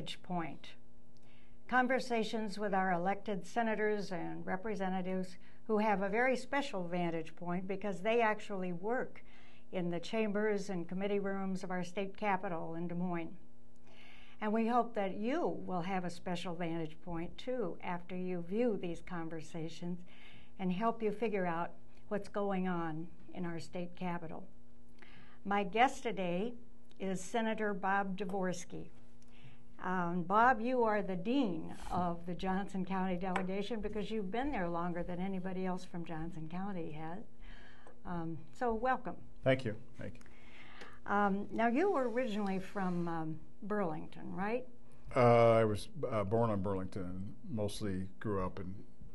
Vantage Point. Conversations with our elected senators and representatives who have a very special vantage point because they actually work in the chambers and committee rooms of our state capitol in Des Moines. And we hope that you will have a special vantage point too after you view these conversations and help you figure out what's going on in our state capitol. My guest today is Senator Bob Dvorsky. Bob, you are the dean of the Johnson County delegation because you've been there longer than anybody else from Johnson County has. So welcome. Thank you. Thank you. Now, you were originally from Burlington, right? I was born in Burlington. Mostly grew up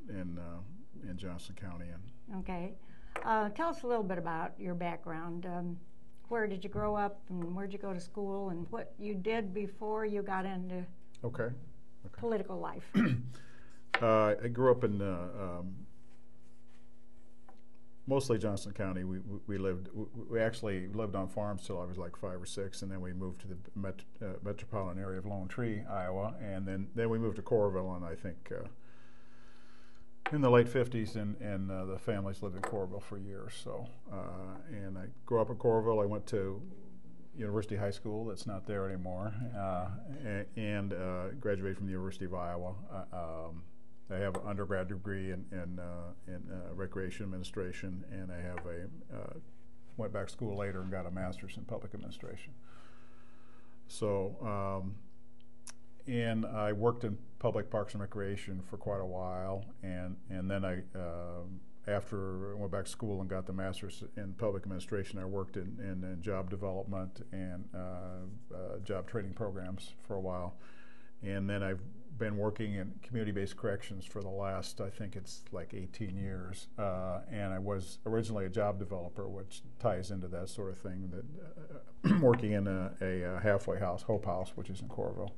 in Johnson County. Okay. Tell us a little bit about your background. Where did you grow up, and where did you go to school, and what you did before you got into political life? I grew up in mostly Johnson County. We actually lived on farms till I was like 5 or 6, and then we moved to the metropolitan area of Lone Tree, Iowa, and then we moved to Coralville, and I think in the late 50s, and the families lived in Coralville for years. So, and I grew up in Coralville. I went to University High School. That's not there anymore, and graduated from the University of Iowa. I have an undergrad degree in recreation administration, and I have went back to school later and got a master's in public administration. So. And I worked in public parks and recreation for quite a while, and then after I went back to school and got the master's in public administration, I worked in job development and job training programs for a while, and then I've been working in community-based corrections for the last, I think it's like 18 years, and I was originally a job developer, which ties into that sort of thing, that working in a halfway house, Hope House, which is in Coralville,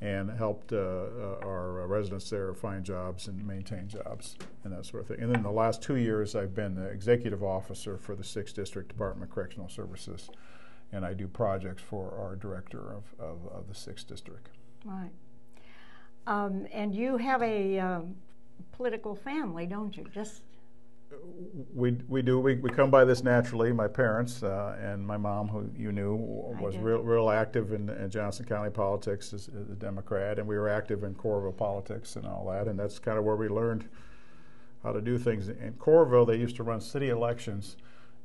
and helped our residents there find jobs and maintain jobs and that sort of thing. And then the last 2 years, I've been the executive officer for the 6th District Department of Correctional Services, and I do projects for our director of the 6th District. Right. And you have a political family, don't you? We do. We come by this naturally. My parents and my mom, who you knew, was real active in Johnson County politics as a Democrat, and we were active in Coralville politics and all that. And that's kind of where we learned how to do things. In Coralville, they used to run city elections,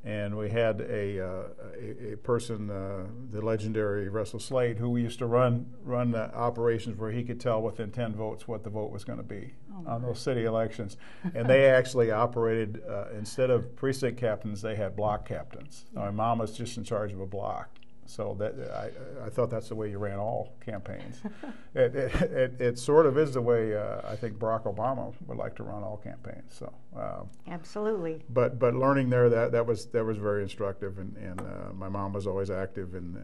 and we had a person, the legendary Russell Slade, who used to run operations where he could tell within 10 votes what the vote was going to be on those city elections. And they actually operated, instead of precinct captains, they had block captains. My mom was just in charge of a block. So that I thought that's the way you ran all campaigns. It sort of is the way I think Barack Obama would like to run all campaigns. So absolutely. But learning there that was very instructive, and my mom was always active in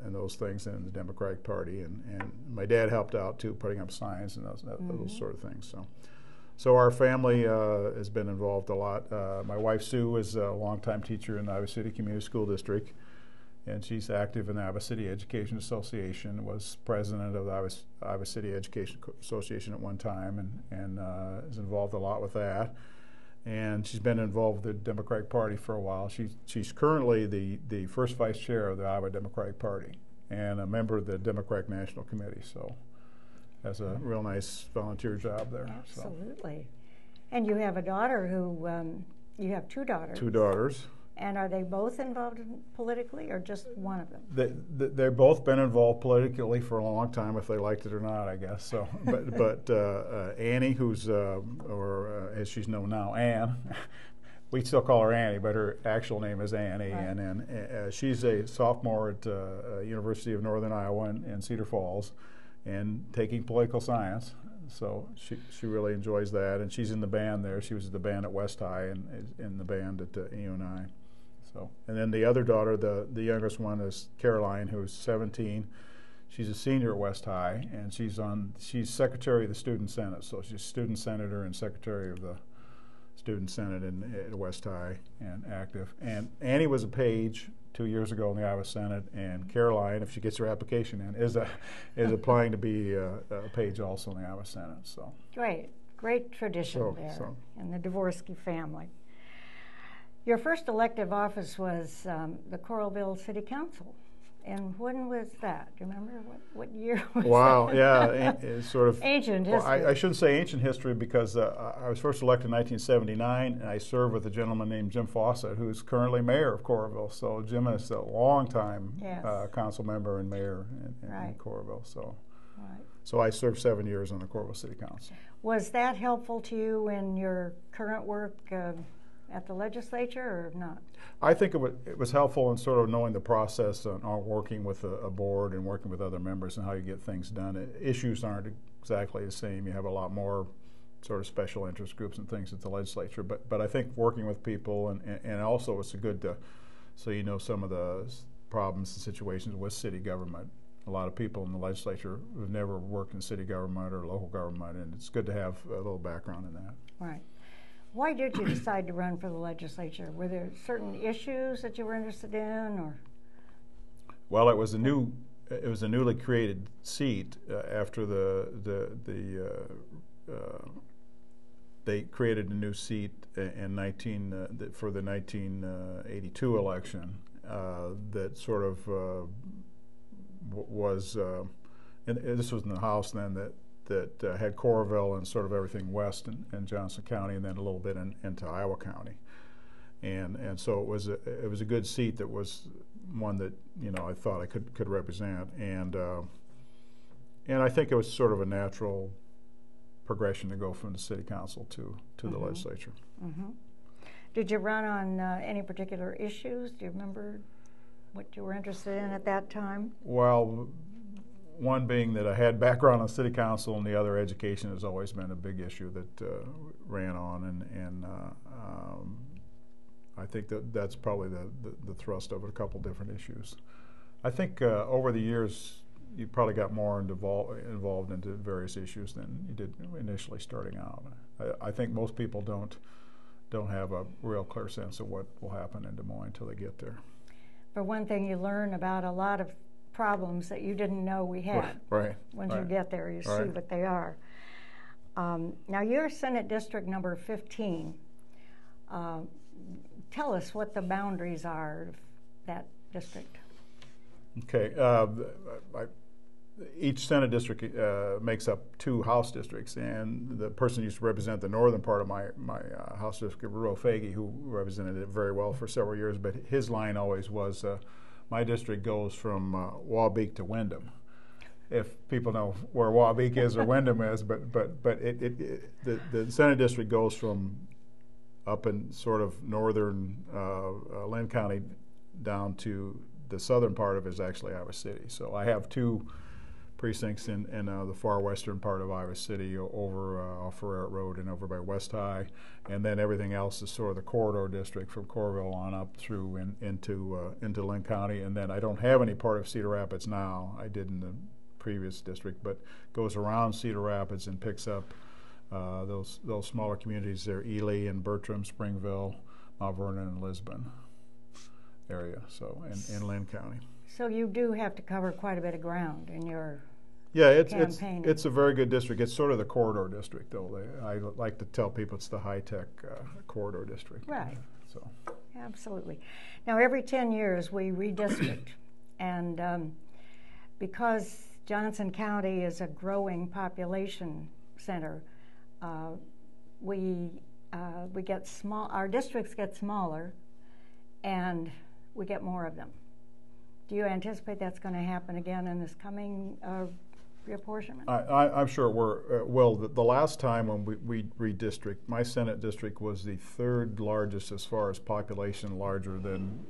those things in the Democratic Party, and my dad helped out too, putting up signs and those sort of things. So our family has been involved a lot. My wife Sue is a longtime teacher in the Iowa City Community School District, and she's active in the Iowa City Education Association, was president of the Iowa City Education Association at one time, and is involved a lot with that. And she's been involved with the Democratic Party for a while. She's currently the first vice chair of the Iowa Democratic Party and a member of the Democratic National Committee. So has a real nice volunteer job there. Absolutely. So. And you have a daughter who, you have 2 daughters. 2 daughters. And are they both involved politically, or just one of them? They've both been involved politically for a long time, if they liked it or not, I guess. So, but Annie, who's or as she's known now, Ann. We still call her Annie, but her actual name is Annie, right. And she's a sophomore at University of Northern Iowa in Cedar Falls, and taking political science. So she really enjoys that, and she's in the band there. She was in the band at West High and is in the band at UNI. So, and then the other daughter, the youngest one, is Caroline, who's 17. She's a senior at West High, and she's secretary of the Student Senate. So she's student senator and secretary of the student senate at West High and active. And Annie was a page 2 years ago in the Iowa Senate, and Caroline, if she gets her application in, is applying to be a page also in the Iowa Senate. So great tradition there in the Dvorsky family. Your first elective office was the Coralville City Council. And when was that? Do you remember what year was wow, that? Yeah, it's sort of ancient history. Well, I shouldn't say ancient history because I was first elected in 1979, and I served with a gentleman named Jim Fawcett, who's currently mayor of Coralville. So Jim is a long-time council member and mayor in Coralville. So I served 7 years on the Coralville City Council. Was that helpful to you in your current work at the legislature or not? I think it was helpful in sort of knowing the process on working with a board and working with other members and how you get things done. Issues aren't exactly the same. You have a lot more sort of special interest groups and things at the legislature. But I think working with people and also it's good to, so you know some of the problems and situations with city government. A lot of people in the legislature have never worked in city government or local government, and it's good to have a little background in that. Right. Why did you decide to run for the legislature? Were there certain issues that you were interested in, or? Well, it was a newly created seat after they created a new seat in for the 1982 election that sort of was, and this was in the House then, that had Coralville and sort of everything west in Johnson County, and then a little bit into Iowa County, and so it was a good seat that was one that I thought I could represent, and I think it was sort of a natural progression to go from the city council to the legislature. Mm-hmm. Did you run on any particular issues? Do you remember what you were interested in at that time? Well, one being that I had background on city council, and the other, education has always been a big issue that ran on, and I think that's probably the thrust of it, a couple different issues. I think over the years you probably got more involved into various issues than you did initially starting out. I think most people don't have a real clear sense of what will happen in Des Moines until they get there. For one thing, you learn about a lot of problems that you didn't know we had. Right. Once you get there, you see what they are. Now, you're Senate District number 15. Tell us what the boundaries are of that district. Okay. Each Senate district makes up 2 House districts, and the person who used to represent the northern part of my House district, Ruo Faggy, who represented it very well for several years, but his line always was, my district goes from Waubeke to Windham. If people know where Waubeke is or Windham is, but the Senate district goes from up in sort of northern Lynn County down to the southern part of it is actually Iowa City. So I have 2 precincts in the far western part of Iowa City, over off Ferret Road and over by West High, and then everything else is sort of the corridor district from Coralville on up through into Lynn County. And then I don't have any part of Cedar Rapids now. I did in the previous district, but goes around Cedar Rapids and picks up those smaller communities there: Ely and Bertram, Springville, Mount Vernon, and Lisbon area. So in Lynn County. So you do have to cover quite a bit of ground in your campaign. It's a very good district. It's sort of the corridor district, though. I like to tell people it's the high-tech corridor district. Right. So. Absolutely. Now, every 10 years we redistrict, and because Johnson County is a growing population center, we get small. Our districts get smaller, and we get more of them. Do you anticipate that's going to happen again in this coming reapportionment? I'm sure it will. The last time when we redistrict, my Senate district was the 3rd largest as far as population, larger than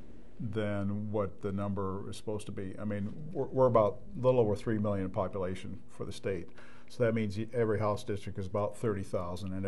what the number is supposed to be. I mean, we're about a little over 3 million in population for the state. So that means every House district is about 30,000, and